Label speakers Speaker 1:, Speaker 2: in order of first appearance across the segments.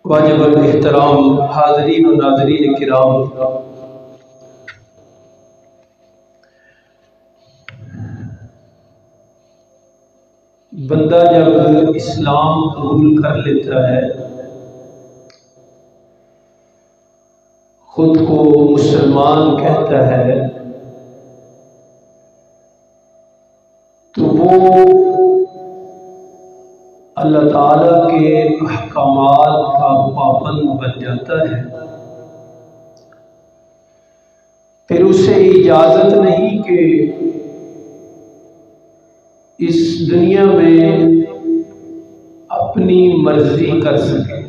Speaker 1: واجب الاحترام حاضرین و ناظرین کرام، بندہ جب اسلام قبول کر لیتا ہے، خود کو مسلمان کہتا ہے، تو وہ اللہ تعالیٰ کے احکامات کا پابند بن جاتا ہے۔ پھر اسے اجازت نہیں کہ اس دنیا میں اپنی مرضی کر سکے۔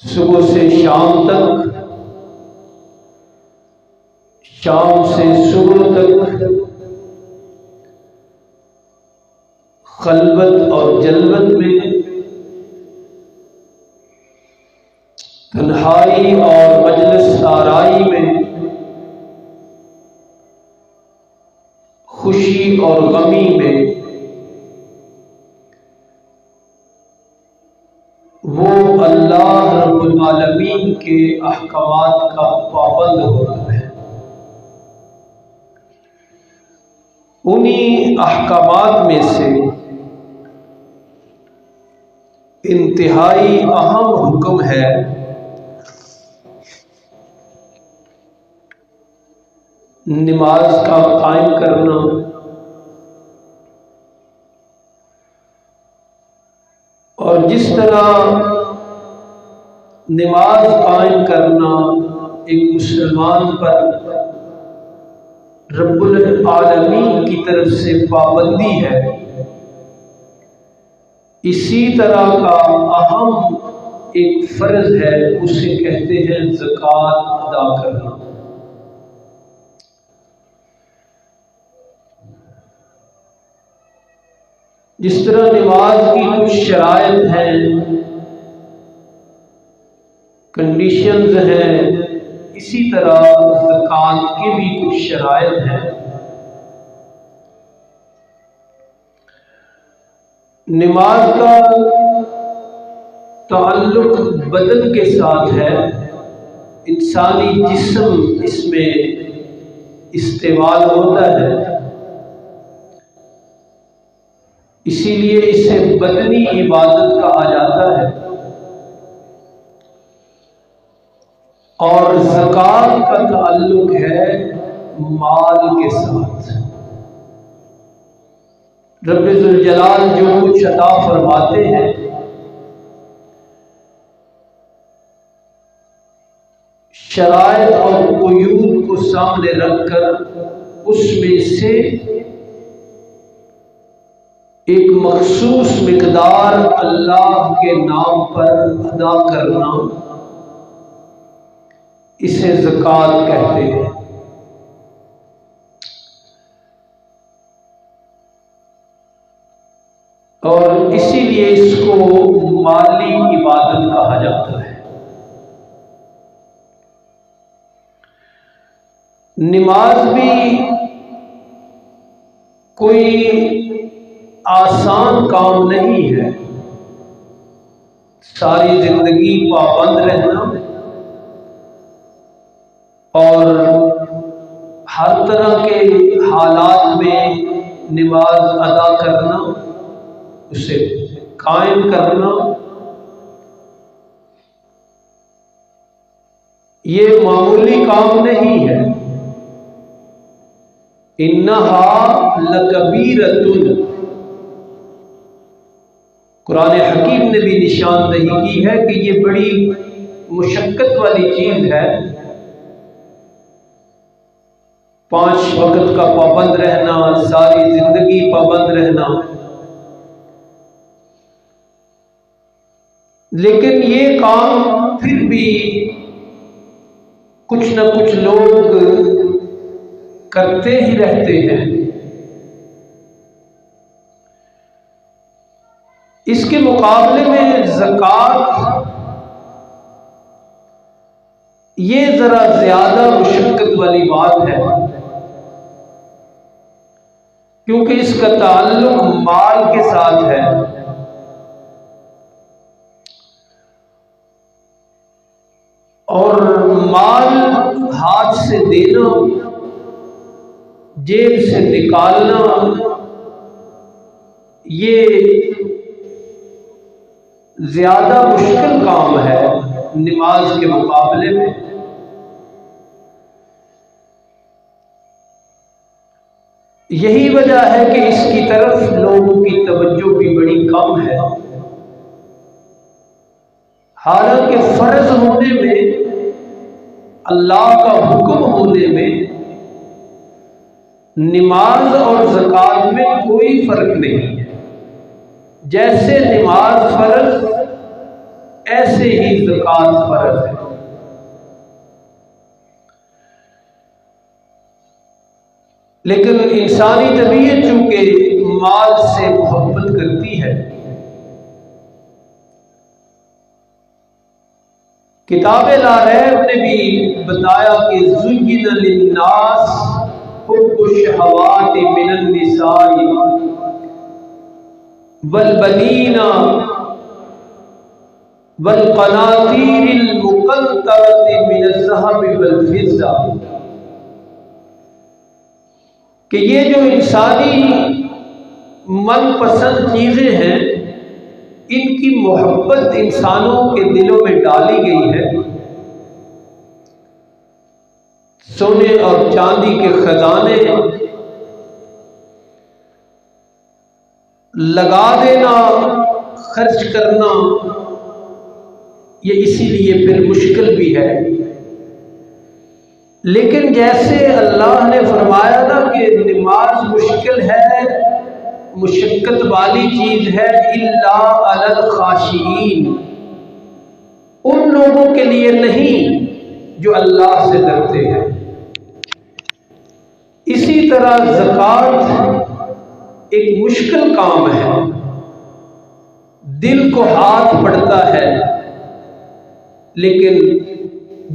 Speaker 1: صبح سے شام تک، شام سے صبح تک خلوت اور جلوت میں، تنہائی اور مجلس آرائی میں، خوشی اور غمی میں، وہ اللہ رب العالمین کے احکامات کا پابند ہوتا ہے۔ انہی احکامات میں سے انتہائی اہم حکم ہے نماز کا قائم کرنا، اور جس طرح نماز قائم کرنا ایک مسلمان پر رب العالمین کی طرف سے پابندی ہے، اسی طرح کا اہم ایک فرض ہے، اسے کہتے ہیں زکوٰۃ ادا کرنا۔ جس طرح نماز کی کچھ شرائط ہیں، کنڈیشنز ہیں، اسی طرح زکوٰۃ کی بھی کچھ شرائط ہیں۔ نماز کا تعلق بدن کے ساتھ ہے، انسانی جسم اس میں استعمال ہوتا ہے، اسی لیے اسے بدنی عبادت کہا جاتا ہے۔ اور زکوٰۃ کا تعلق ہے مال کے ساتھ۔ رب ذوالجلال جو کچھ عطا فرماتے ہیں، شرائط اور قیود کو سامنے رکھ کر اس میں سے ایک مخصوص مقدار اللہ کے نام پر ادا کرنا، اسے زکوٰۃ کہتے ہیں۔ اور اسی لیے اس کو مالی عبادت کہا جاتا ہے۔ نماز بھی کوئی آسان کام نہیں ہے۔ ساری زندگی پابند رہنا اور ہر طرح کے حالات میں نماز ادا کرنا، اسے قائم کرنا، یہ معمولی کام نہیں ہے۔ انہا لکبیرۃ، قرآن حکیم نے بھی نشاندہی کی ہے کہ یہ بڑی مشقت والی چیز ہے۔ 5 وقت کا پابند رہنا، ساری زندگی پابند رہنا، لیکن یہ کام پھر بھی کچھ نہ کچھ لوگ کرتے ہی رہتے ہیں۔ اس کے مقابلے میں زکوٰۃ یہ ذرا زیادہ مشقت والی بات ہے، کیونکہ اس کا تعلق مال کے ساتھ ہے۔ ہاتھ سے دینا، جیب سے نکالنا، یہ زیادہ مشکل کام ہے نماز کے مقابلے میں۔ یہی وجہ ہے کہ اس کی طرف لوگوں کی توجہ بھی بڑی کم ہے، حالانکہ فرض ہونے میں، اللہ کا حکم ہونے میں، نماز اور زکوٰۃ میں کوئی فرق نہیں ہے۔ جیسے نماز فرض ایسے ہی زکوٰۃ فرض ہے۔ لیکن انسانی طبیعت چونکہ مال سے محبت کرتی ہے، کتاب لا ریب نے بھی بتایا کہ زُیِّنَ لِلنَّاسِ حُبُّ الشَّهَوَاتِ مِنَ النِّسَاءِ وَالْبَنِينَ وَالْقَنَاطِيرِ الْمُقَنطَرَةِ مِنَ الذَّهَبِ وَالْفِضَّةِ، کہ یہ جو انسانی من پسند چیزیں ہیں، ان کی محبت انسانوں کے دلوں میں ڈالی گئی ہے۔ سونے اور چاندی کے خزانے لگا دینا، خرچ کرنا، یہ اسی لیے پھر مشکل بھی ہے۔ لیکن جیسے اللہ نے فرمایا نا کہ نماز مشکل ہے، مشقت والی چیز ہے، الا علی الخاشعین، ان لوگوں کے لیے نہیں جو اللہ سے ڈرتے ہیں۔ اسی طرح زکوٰۃ ایک مشکل کام ہے، دل کو ہاتھ پڑتا ہے، لیکن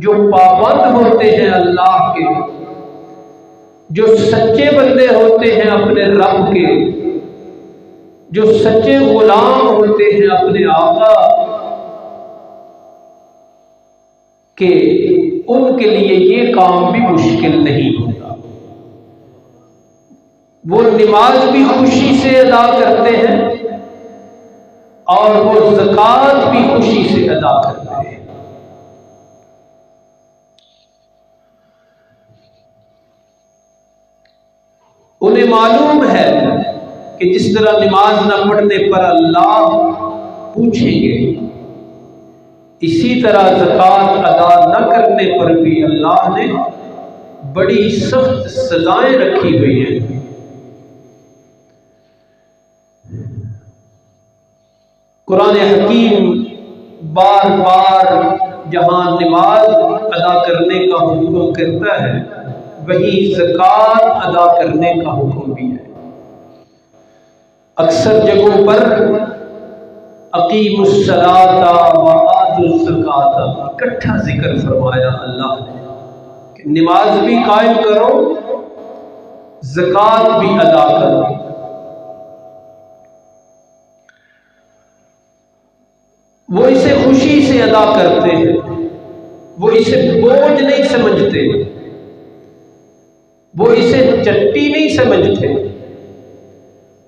Speaker 1: جو پابند ہوتے ہیں اللہ کے، جو سچے بندے ہوتے ہیں اپنے رب کے، جو سچے غلام ہوتے ہیں اپنے آقا کے، ان کے لیے یہ کام بھی مشکل نہیں ہوتا۔ وہ نماز بھی خوشی سے ادا کرتے ہیں اور وہ زکوٰۃ بھی خوشی سے ادا کرتے ہیں۔ انہیں معلوم ہے کہ جس طرح نماز نہ پڑھنے پر اللہ پوچھیں گے، اسی طرح زکوٰۃ ادا نہ کرنے پر بھی اللہ نے بڑی سخت سزائیں رکھی ہوئی ہیں۔ قرآن حکیم بار بار جہاں نماز ادا کرنے کا حکم کرتا ہے، وہی زکوٰۃ ادا کرنے کا حکم بھی ہے۔ اکثر جگہوں پر اقیموا الصلاۃ وآتوا الزکاۃ اکٹھا ذکر فرمایا اللہ نے کہ نماز بھی قائم کرو، زکوٰۃ بھی ادا کرو۔ وہ اسے خوشی سے ادا کرتے ہیں، وہ اسے بوجھ نہیں سمجھتے، وہ اسے چٹی نہیں سمجھتے،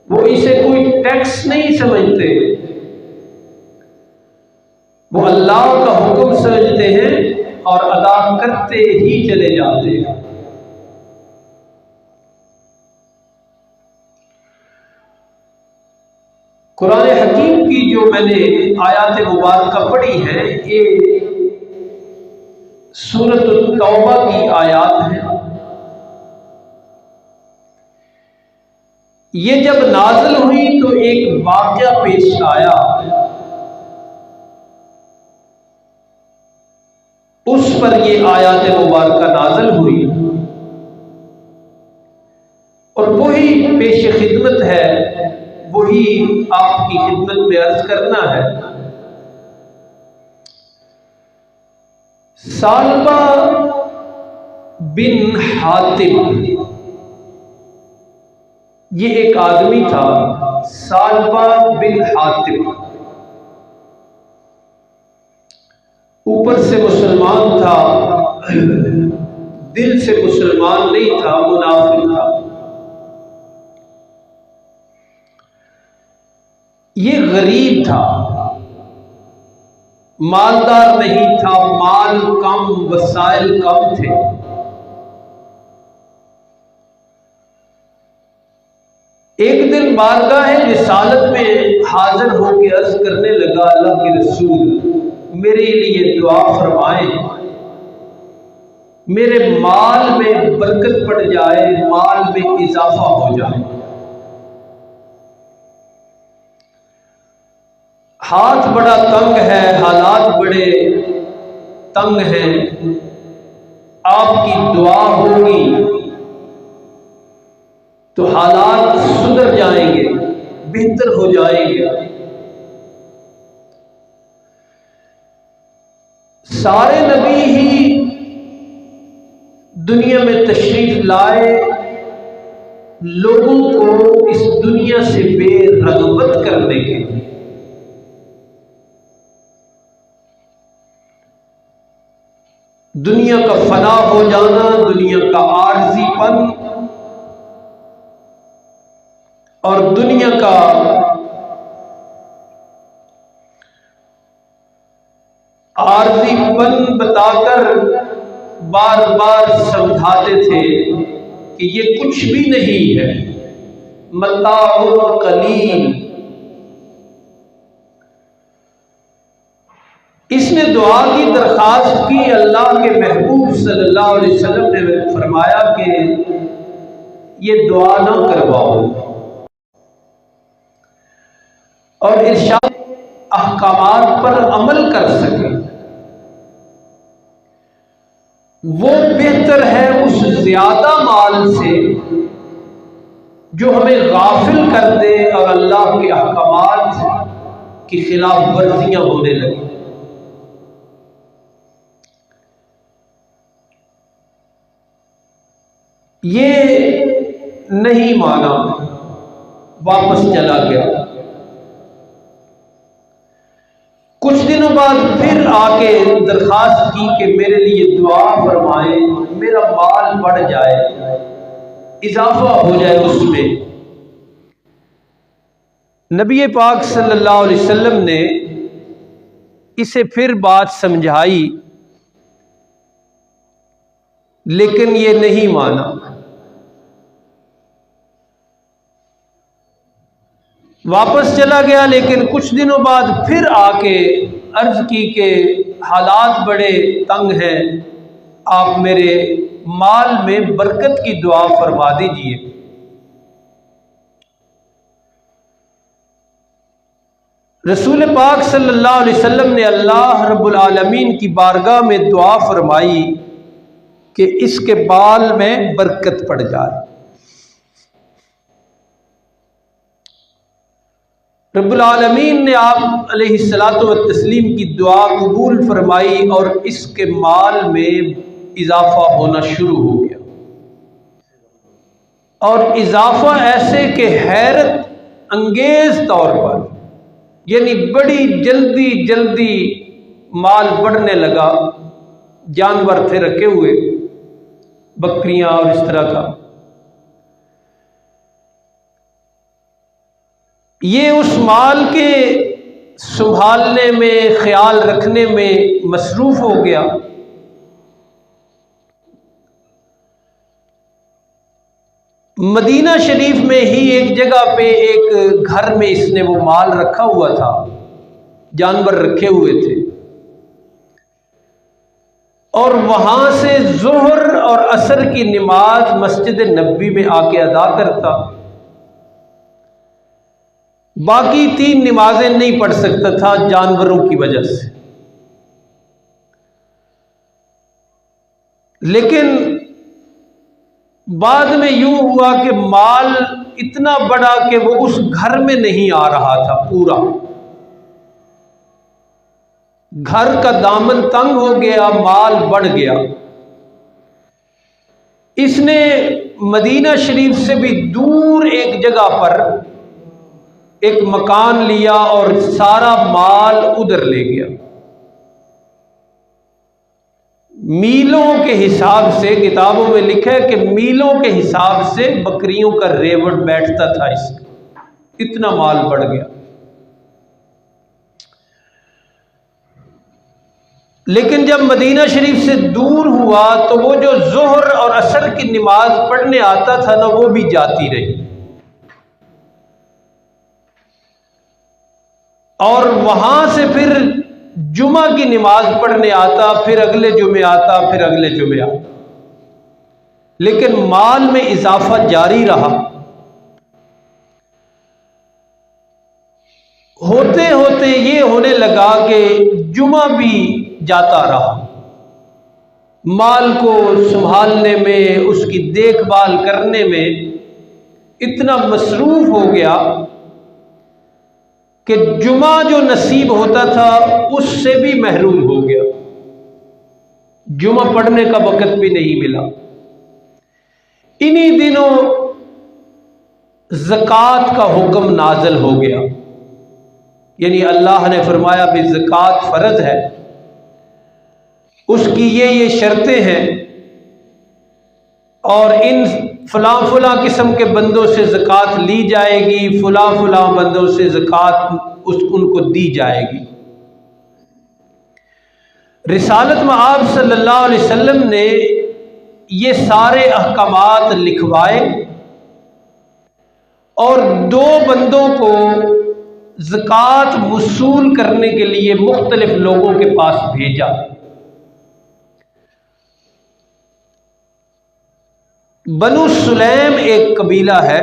Speaker 1: وہ اسے کوئی ٹیکس نہیں سمجھتے، وہ اللہ کا حکم سمجھتے ہیں اور ادا کرتے ہی چلے جاتے ہیں۔ قرآن حکیم کی جو میں نے آیات مبارکہ پڑھی ہیں، یہ سورۃ التوبہ کی آیات ہیں۔ یہ جب نازل ہوئی تو ایک واقعہ پیش آیا، اس پر یہ آیات مبارکہ نازل ہوئی، اور وہی پیش خدمت ہے، وہی آپ کی خدمت میں عرض کرنا ہے۔ ثعلبہ بن حاتب، یہ ایک آدمی تھا، ثعلبہ بن حاتب، اوپر سے مسلمان تھا، دل سے مسلمان نہیں تھا، منافق تھا۔ یہ غریب تھا، مالدار نہیں تھا، مال کم، وسائل کم تھے۔ ایک دن بارگاہ رسالت میں حاضر ہو کے عرض کرنے لگا، اللہ کے رسول میرے لیے دعا فرمائیں، میرے مال میں برکت پڑ جائے، مال میں اضافہ ہو جائے۔ ہاتھ بڑا تنگ ہے، حالات بڑے تنگ ہیں، آپ کی دعا ہوگی تو حالات سدھر جائیں گے، بہتر ہو جائیں گے۔ سارے نبی ہی دنیا میں تشریف لائے لوگوں کو اس دنیا سے بے رغبت کرنے کے لیے۔ دنیا کا فنا ہو جانا، دنیا کا عارضی پن اور دنیا کا عارضی پن بتا کر بار بار سمجھاتے تھے کہ یہ کچھ بھی نہیں ہے، متاع قلیل۔ اس نے دعا کی درخواست کی، اللہ کے محبوب صلی اللہ علیہ وسلم نے فرمایا کہ یہ دعا نہ کرواؤ، اور ارشاد احکامات پر عمل کر سکے وہ بہتر ہے اس زیادہ مال سے جو ہمیں غافل کر دے اور اللہ کے احکامات کی خلاف ورزیاں ہونے لگیں۔ یہ نہیں مانا، واپس چلا گیا۔ کچھ دنوں بعد پھر آ کے درخواست کی کہ میرے لیے دعا فرمائیں، میرا مال بڑھ جائے، اضافہ ہو جائے اس میں۔ نبی پاک صلی اللہ علیہ وسلم نے اسے پھر بات سمجھائی، لیکن یہ نہیں مانا۔ واپس چلا گیا، لیکن کچھ دنوں بعد پھر آ کے عرض کی کہ حالات بڑے تنگ ہیں، آپ میرے مال میں برکت کی دعا فرما دیجئے۔ رسول پاک صلی اللہ علیہ وسلم نے اللہ رب العالمین کی بارگاہ میں دعا فرمائی کہ اس کے بال میں برکت پڑ جائے۔ رب العالمین نے آپ علیہ الصلاۃ والتسلیم کی دعا قبول فرمائی اور اس کے مال میں اضافہ ہونا شروع ہو گیا، اور اضافہ ایسے کہ حیرت انگیز طور پر، یعنی بڑی جلدی جلدی مال بڑھنے لگا۔ جانور تھے رکھے ہوئے، بکریاں اور اس طرح کا، یہ اس مال کے سنبھالنے میں، خیال رکھنے میں مصروف ہو گیا۔ مدینہ شریف میں ہی ایک جگہ پہ ایک گھر میں اس نے وہ مال رکھا ہوا تھا، جانور رکھے ہوئے تھے، اور وہاں سے ظہر اور عصر کی نماز مسجد نبوی میں آ کے ادا کرتا، باقی 3 نمازیں نہیں پڑھ سکتا تھا جانوروں کی وجہ سے۔ لیکن بعد میں یوں ہوا کہ مال اتنا بڑا کہ وہ اس گھر میں نہیں آ رہا تھا، پورا گھر کا دامن تنگ ہو گیا، مال بڑھ گیا۔ اس نے مدینہ شریف سے بھی دور ایک جگہ پر ایک مکان لیا اور سارا مال ادھر لے گیا۔ میلوں کے حساب سے، کتابوں میں لکھا ہے کہ میلوں کے حساب سے بکریوں کا ریوڑ بیٹھتا تھا، اس کا اتنا مال بڑھ گیا۔ لیکن جب مدینہ شریف سے دور ہوا تو وہ جو ظہر اور عصر کی نماز پڑھنے آتا تھا نا، وہ بھی جاتی رہی، اور وہاں سے پھر جمعہ کی نماز پڑھنے آتا، پھر اگلے جمعے آتا، پھر اگلے جمعے آتا، لیکن مال میں اضافہ جاری رہا۔ ہوتے ہوتے یہ ہونے لگا کہ جمعہ بھی جاتا رہا، مال کو سنبھالنے میں، اس کی دیکھ بھال کرنے میں اتنا مصروف ہو گیا کہ جمعہ جو نصیب ہوتا تھا اس سے بھی محروم ہو گیا، جمعہ پڑھنے کا وقت بھی نہیں ملا۔ انہی دنوں زکوٰۃ کا حکم نازل ہو گیا، یعنی اللہ نے فرمایا بھی زکوٰۃ فرض ہے، اس کی یہ شرطیں ہیں، اور ان فلاں فلاں قسم کے بندوں سے زکوٰۃ لی جائے گی، فلاں فلاں بندوں سے زکوٰۃ ان کو دی جائے گی۔ رسالت میں آپ صلی اللہ علیہ وسلم نے یہ سارے احکامات لکھوائے اور دو بندوں کو زکوٰۃ وصول کرنے کے لیے مختلف لوگوں کے پاس بھیجا۔ بنو سلیم ایک قبیلہ ہے،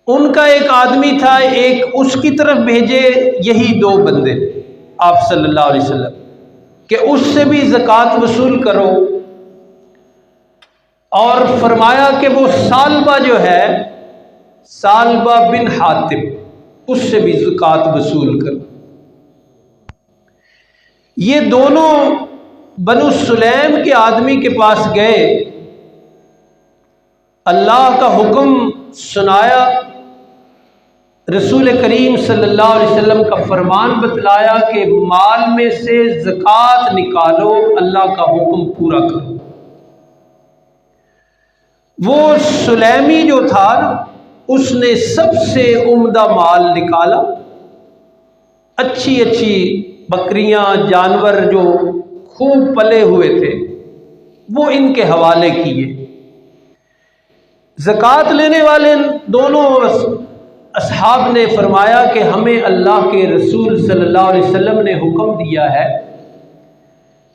Speaker 1: ان کا ایک آدمی تھا، ایک اس کی طرف بھیجے یہی دو بندے آپ صلی اللہ علیہ وسلم کہ اس سے بھی زکوٰۃ وصول کرو، اور فرمایا کہ وہ سالبہ جو ہے، سالبہ بن حاتب، اس سے بھی زکوٰۃ وصول کرو۔ یہ دونوں بنو سلیم کے آدمی کے پاس گئے، اللہ کا حکم سنایا، رسول کریم صلی اللہ علیہ وسلم کا فرمان بتلایا کہ مال میں سے زکوٰۃ نکالو، اللہ کا حکم پورا کرو۔ وہ سلیمی جو تھا اس نے سب سے عمدہ مال نکالا، اچھی اچھی بکریاں، جانور جو خوب پلے ہوئے تھے وہ ان کے حوالے کیے۔ زکوٰۃ لینے والے دونوں اصحاب نے فرمایا کہ ہمیں اللہ کے رسول صلی اللہ علیہ وسلم نے حکم دیا ہے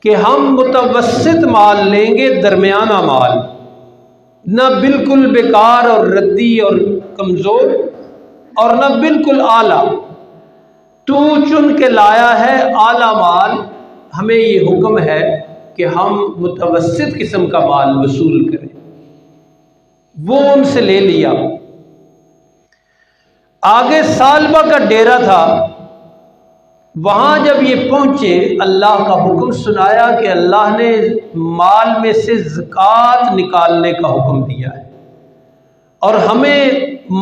Speaker 1: کہ ہم متوسط مال لیں گے، درمیانہ مال، نہ بالکل بیکار اور ردی اور کمزور، اور نہ بالکل اعلیٰ۔ تو چن کے لایا ہے اعلیٰ مال، ہمیں یہ حکم ہے کہ ہم متوسط قسم کا مال وصول کریں۔ وہ ان سے لے لیا۔ آگے سالبہ کا ڈیرا تھا، وہاں جب یہ پہنچے اللہ کا حکم سنایا کہ اللہ نے مال میں سے زکوٰۃ نکالنے کا حکم دیا ہے اور ہمیں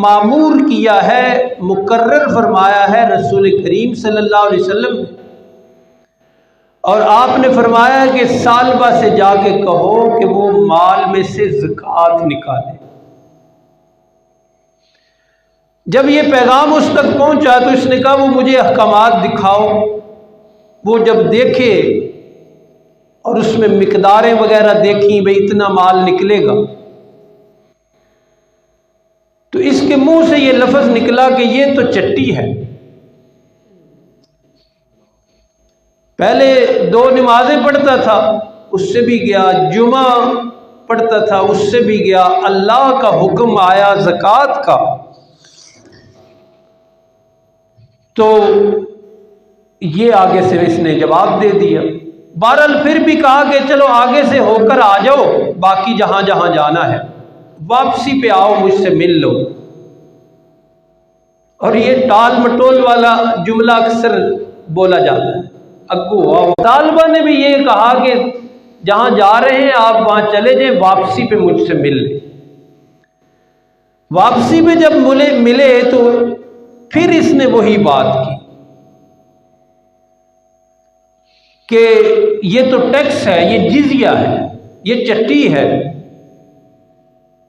Speaker 1: مامور کیا ہے، مقرر فرمایا ہے رسول کریم صلی اللہ علیہ وسلم نے، اور آپ نے فرمایا کہ سالبہ سے جا کے کہو کہ وہ مال میں سے زکوٰۃ نکالے۔ جب یہ پیغام اس تک پہنچا تو اس نے کہا وہ مجھے احکامات دکھاؤ۔ وہ جب دیکھے اور اس میں مقداریں وغیرہ دیکھیں، بھئی اتنا مال نکلے گا، تو اس کے منہ سے یہ لفظ نکلا کہ یہ تو چٹی ہے۔ پہلے 2 نمازیں پڑھتا تھا، اس سے بھی گیا، جمعہ پڑھتا تھا، اس سے بھی گیا، اللہ کا حکم آیا زکوٰۃ کا تو یہ آگے سے اس نے جواب دے دیا۔ بہرحال پھر بھی کہا کہ چلو آگے سے ہو کر آ جاؤ، باقی جہاں جہاں جانا ہے واپسی پہ آؤ، مجھ سے مل لو۔ اور یہ ٹال مٹول والا جملہ اکثر بولا جاتا ہے، اگو آؤ۔ طالبہ نے بھی یہ کہا کہ جہاں جا رہے ہیں آپ وہاں چلے جائیں، واپسی پہ مجھ سے مل لیں۔ واپسی پہ جب ملے تو پھر اس نے وہی بات کی کہ یہ تو ٹیکس ہے، یہ جزیہ ہے، یہ چٹی ہے،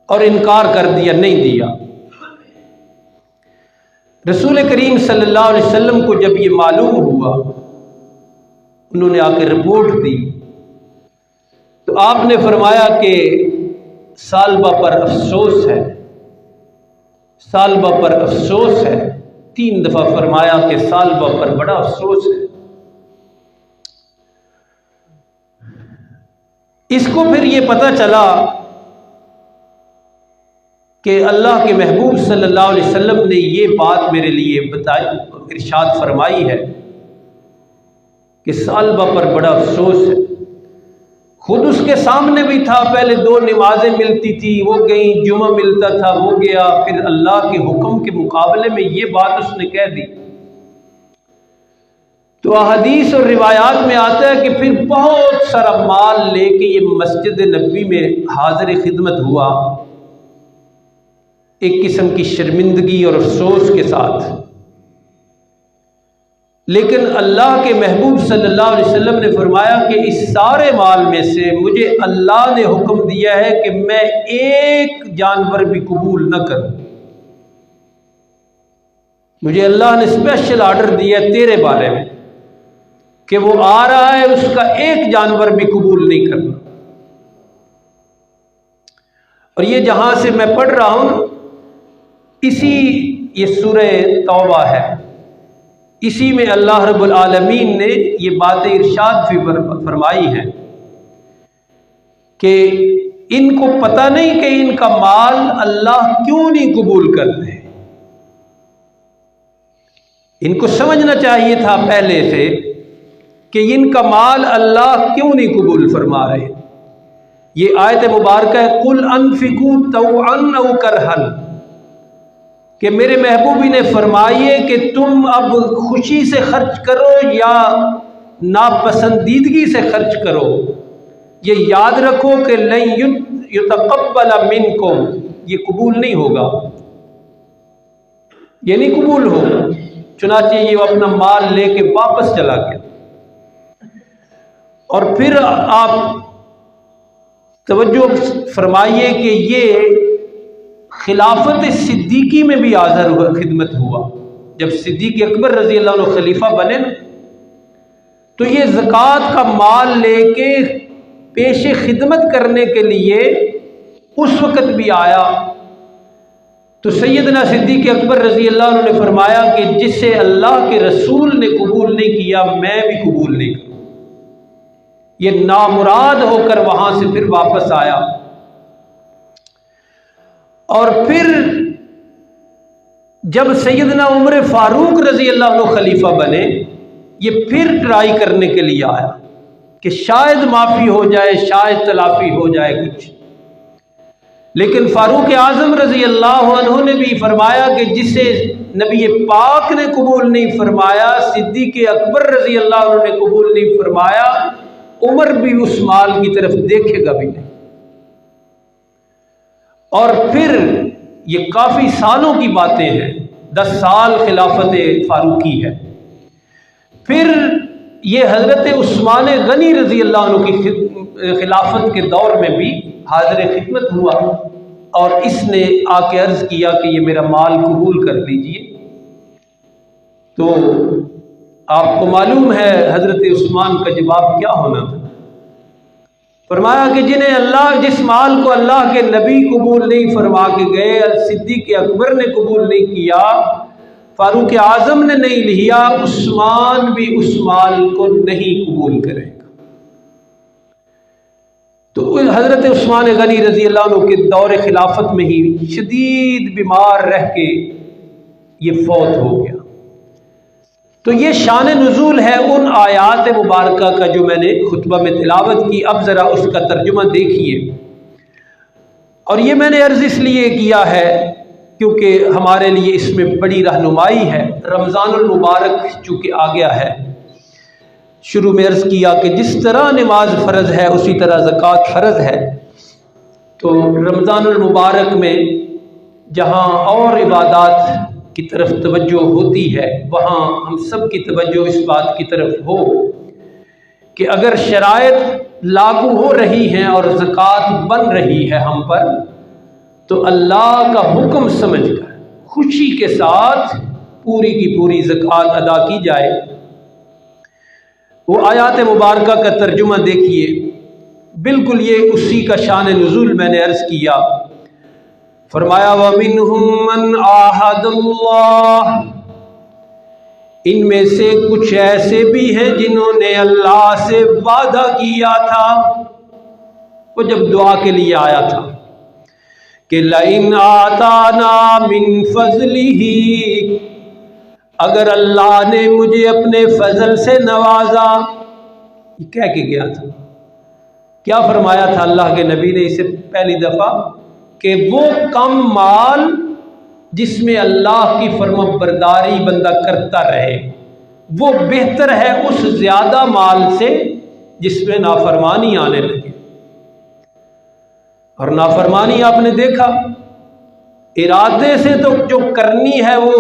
Speaker 1: اور انکار کر دیا، نہیں دیا۔ رسول کریم صلی اللہ علیہ وسلم کو جب یہ معلوم ہوا، انہوں نے آ کے رپورٹ دی، تو آپ نے فرمایا کہ سالبہ پر افسوس ہے، سالبہ پر افسوس ہے۔ 3 دفعہ فرمایا کہ سالبہ پر بڑا افسوس ہے۔ اس کو پھر یہ پتہ چلا کہ اللہ کے محبوب صلی اللہ علیہ وسلم نے یہ بات میرے لیے بتائی، ارشاد فرمائی ہے کہ سالبہ پر بڑا افسوس ہے۔ خود اس کے سامنے بھی تھا، پہلے 2 نمازیں ملتی تھی وہ گئیں، جمعہ ملتا تھا وہ گیا، پھر اللہ کے حکم کے مقابلے میں یہ بات اس نے کہہ دی۔ تو احادیث اور روایات میں آتا ہے کہ پھر بہت سارا مال لے کے یہ مسجد نبوی میں حاضر خدمت ہوا، ایک قسم کی شرمندگی اور افسوس کے ساتھ۔ لیکن اللہ کے محبوب صلی اللہ علیہ وسلم نے فرمایا کہ اس سارے مال میں سے مجھے اللہ نے حکم دیا ہے کہ میں ایک جانور بھی قبول نہ کروں۔ مجھے اللہ نے اسپیشل آرڈر دیا ہے تیرے بارے میں کہ وہ آ رہا ہے، اس کا ایک جانور بھی قبول نہیں کرنا۔ اور یہ جہاں سے میں پڑھ رہا ہوں، یہ سورہ توبہ ہے، اسی میں اللہ رب العالمین نے یہ باتیں ارشاد فرمائی ہیں کہ ان کو پتہ نہیں کہ ان کا مال اللہ کیوں نہیں قبول کرتے۔ ان کو سمجھنا چاہیے تھا پہلے سے کہ ان کا مال اللہ کیوں نہیں قبول فرما رہے۔ یہ آیت مبارکہ ہے قُلْ أَنفِقُوا طَوْعًا أَوْ كَرْهًا، کہ میرے محبوبی نے فرمائیے کہ تم اب خوشی سے خرچ کرو یا ناپسندیدگی سے خرچ کرو۔ یہ یاد رکھو کہ لَن يُتَقَبَّلَ مِنْكُمْ، یہ قبول نہیں ہوگا، یہ نہیں قبول ہوگا۔ چنانچہ یہ اپنا مال لے کے واپس چلا گیا۔ اور پھر آپ توجہ فرمائیے کہ یہ خلافت صدیقی میں بھی حاضر ہوا، خدمت ہوا۔ جب صدیق اکبر رضی اللہ عنہ خلیفہ بنے تو یہ زکوٰۃ کا مال لے کے پیش خدمت کرنے کے لیے اس وقت بھی آیا۔ تو سیدنا صدیق اکبر رضی اللہ عنہ نے فرمایا کہ جسے اللہ کے رسول نے قبول نہیں کیا میں بھی قبول نہیں کروں۔ یہ نامراد ہو کر وہاں سے پھر واپس آیا۔ اور پھر جب سیدنا عمر فاروق رضی اللہ عنہ خلیفہ بنے، یہ پھر ٹرائی کرنے کے لیے آیا کہ شاید معافی ہو جائے، شاید تلافی ہو جائے کچھ۔ لیکن فاروق اعظم رضی اللہ عنہ نے بھی فرمایا کہ جسے نبی پاک نے قبول نہیں فرمایا، صدیق اکبر رضی اللہ عنہ نے قبول نہیں فرمایا، عمر بھی اس مال کی طرف دیکھے گا بھی نہیں۔ اور پھر یہ کافی سالوں کی باتیں ہیں، 10 سال خلافت فاروقی ہے۔ پھر یہ حضرت عثمان غنی رضی اللہ عنہ کی خلافت کے دور میں بھی حاضر خدمت ہوا، اور اس نے آ کے عرض کیا کہ یہ میرا مال قبول کر لیجئے۔ تو آپ کو معلوم ہے حضرت عثمان کا جواب کیا ہونا تھا۔ فرمایا کہ جس مال کو اللہ کے نبی قبول نہیں فرما کے گئے، صدیق اکبر نے قبول نہیں کیا، فاروق اعظم نے نہیں لیا، عثمان بھی اس مال کو نہیں قبول کرے گا۔ تو حضرت عثمان غنی رضی اللہ عنہ کے دور خلافت میں ہی شدید بیمار رہ کے یہ فوت ہو گیا۔ تو یہ شان نزول ہے ان آیات مبارکہ کا جو میں نے خطبہ میں تلاوت کی۔ اب ذرا اس کا ترجمہ دیکھیے۔ اور یہ میں نے عرض اس لیے کیا ہے کیونکہ ہمارے لیے اس میں بڑی رہنمائی ہے۔ رمضان المبارک چونکہ آ گیا ہے، شروع میں عرض کیا کہ جس طرح نماز فرض ہے اسی طرح زکوٰۃ فرض ہے۔ تو رمضان المبارک میں جہاں اور عبادات کی طرف توجہ ہوتی ہے، وہاں ہم سب کی توجہ اس بات کی طرف ہو کہ اگر شرائط لاگو ہو رہی ہیں اور زکوٰۃ بن رہی ہے ہم پر، تو اللہ کا حکم سمجھ کر خوشی کے ساتھ پوری کی پوری زکوٰۃ ادا کی جائے۔ وہ آیات مبارکہ کا ترجمہ دیکھیے، بالکل یہ اسی کا شان نزول میں نے عرض کیا۔ فرمایا وَمِنْهُمْ مَنْ عَاهَدَ اللَّهُ، ان میں سے کچھ ایسے بھی ہیں جنہوں نے اللہ سے وعدہ کیا تھا، وہ جب دعا کے لیے آیا تھا کہ لَإِنْ آتَانَا مِنْ فَضْلِهِ، اگر اللہ نے مجھے اپنے فضل سے نوازا، یہ کہہ کے گیا تھا۔ کیا فرمایا تھا اللہ کے نبی نے اسے پہلی دفعہ؟ کہ وہ کم مال جس میں اللہ کی فرما برداری بندہ کرتا رہے، وہ بہتر ہے اس زیادہ مال سے جس میں نافرمانی آنے لگے۔ اور نافرمانی آپ نے دیکھا، ارادے سے تو جو کرنی ہے وہ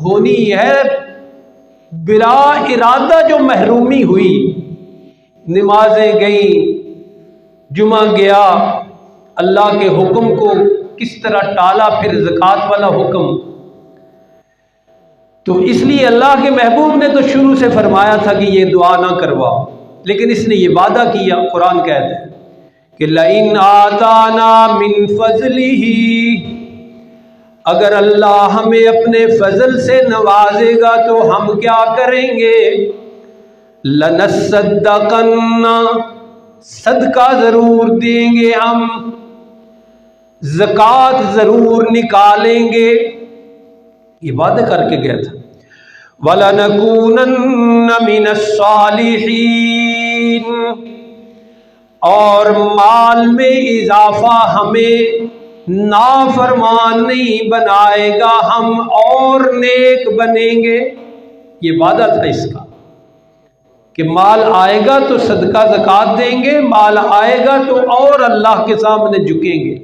Speaker 1: ہونی ہے، بلا ارادہ جو محرومی ہوئی، نمازیں گئیں، جمعہ گیا، اللہ کے حکم کو کس طرح ٹالا، پھر زکوٰۃ والا حکم۔ تو اس لیے اللہ کے محبوب نے تو شروع سے فرمایا تھا کہ یہ دعا نہ کرواؤ، لیکن اس نے یہ وعدہ کیا۔ قرآن کہتا ہے کہ لَإِنْ آتَانَا مِنْ فَضْلِهِ، اگر اللہ ہمیں اپنے فضل سے نوازے گا تو ہم کیا کریں گے؟ لَنَصَّدَّقَنَّ، صدقہ ضرور دیں گے، ہم زکوٰۃ ضرور نکالیں گے، یہ وعدہ کر کے گیا تھا۔ وَلَنَكُونَنَّ مِنَ الصَّالِحِينَ، اور مال میں اضافہ ہمیں نافرمان نہیں بنائے گا، ہم اور نیک بنیں گے۔ یہ وعدہ تھا اس کا کہ مال آئے گا تو صدقہ زکوٰۃ دیں گے، مال آئے گا تو اور اللہ کے سامنے جھکیں گے۔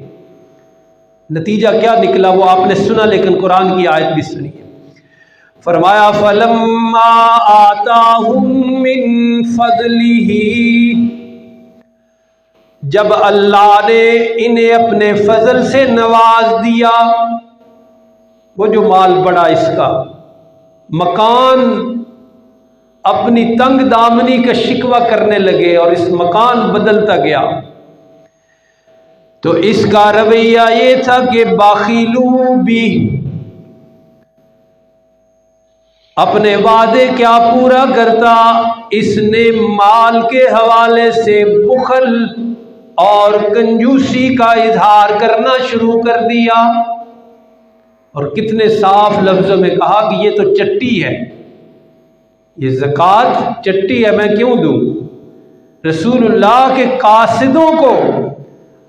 Speaker 1: نتیجہ کیا نکلا وہ آپ نے سنا، لیکن قرآن کی آیت بھی سنی ہے۔ فرمایا فَلَمَّا آتَاهُم مِّن فَضْلِهِ، جب اللہ نے انہیں اپنے فضل سے نواز دیا، وہ جو مال بڑا اس کا، مکان اپنی تنگ دامنی کا شکوہ کرنے لگے اور اس مکان بدلتا گیا، تو اس کا رویہ یہ تھا کہ باخیلو بھی، اپنے وعدے کیا پورا کرتا، اس نے مال کے حوالے سے بخل اور کنجوسی کا اظہار کرنا شروع کر دیا۔ اور کتنے صاف لفظوں میں کہا کہ یہ تو چٹی ہے، یہ زکوٰۃ چٹی ہے، میں کیوں دوں؟ رسول اللہ کے قاصدوں کو،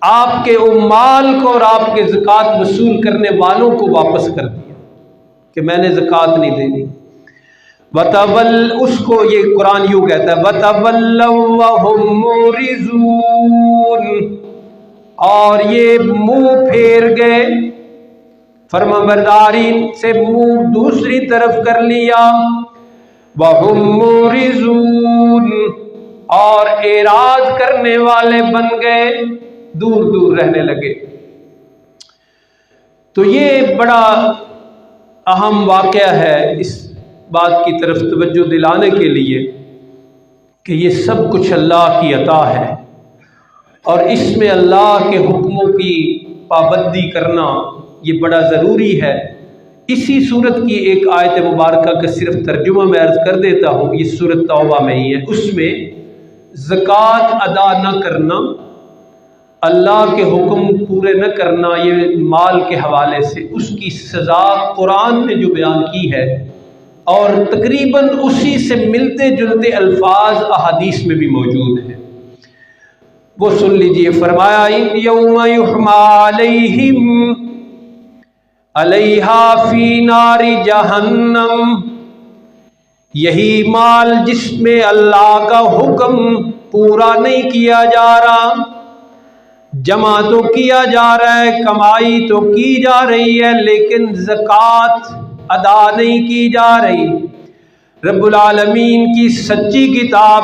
Speaker 1: آپ کے عمال کو اور آپ کے زکوٰۃ وصول کرنے والوں کو واپس کر دیا کہ میں نے زکوٰۃ نہیں دینی۔ اس کو یہ قرآن یوں کہتا ہے وَتَوَلَّوْا وَهُمْ مُعْرِضُونَ، اور یہ منہ پھیر گئے، فرمانبرداری سے منہ دوسری طرف کر لیا، وَهُمْ مُعْرِضُونَ، اور اعراض کرنے والے بن گئے، دور دور رہنے لگے۔ تو یہ بڑا اہم واقعہ ہے اس بات کی طرف توجہ دلانے کے لیے کہ یہ سب کچھ اللہ کی عطا ہے، اور اس میں اللہ کے حکموں کی پابندی کرنا یہ بڑا ضروری ہے۔ اسی صورت کی ایک آیت مبارکہ کا صرف ترجمہ میں عرض کر دیتا ہوں، یہ سورۃ توبہ میں ہی ہے۔ اس میں زکوٰۃ ادا نہ کرنا، اللہ کے حکم پورے نہ کرنا، یہ مال کے حوالے سے اس کی سزا قرآن نے جو بیان کی ہے، اور تقریباً اسی سے ملتے جلتے الفاظ احادیث میں بھی موجود ہیں، وہ سن لیجئے۔ فرمایا یوم یحمیٰ علیہم علیہا فی نار جہنم، یہی مال جس میں اللہ کا حکم پورا نہیں کیا جا رہا، جمع تو کیا جا رہا ہے، کمائی تو کی جا رہی ہے، لیکن زکوٰۃ ادا نہیں کی جا رہی۔ رب العالمین کی سچی کتاب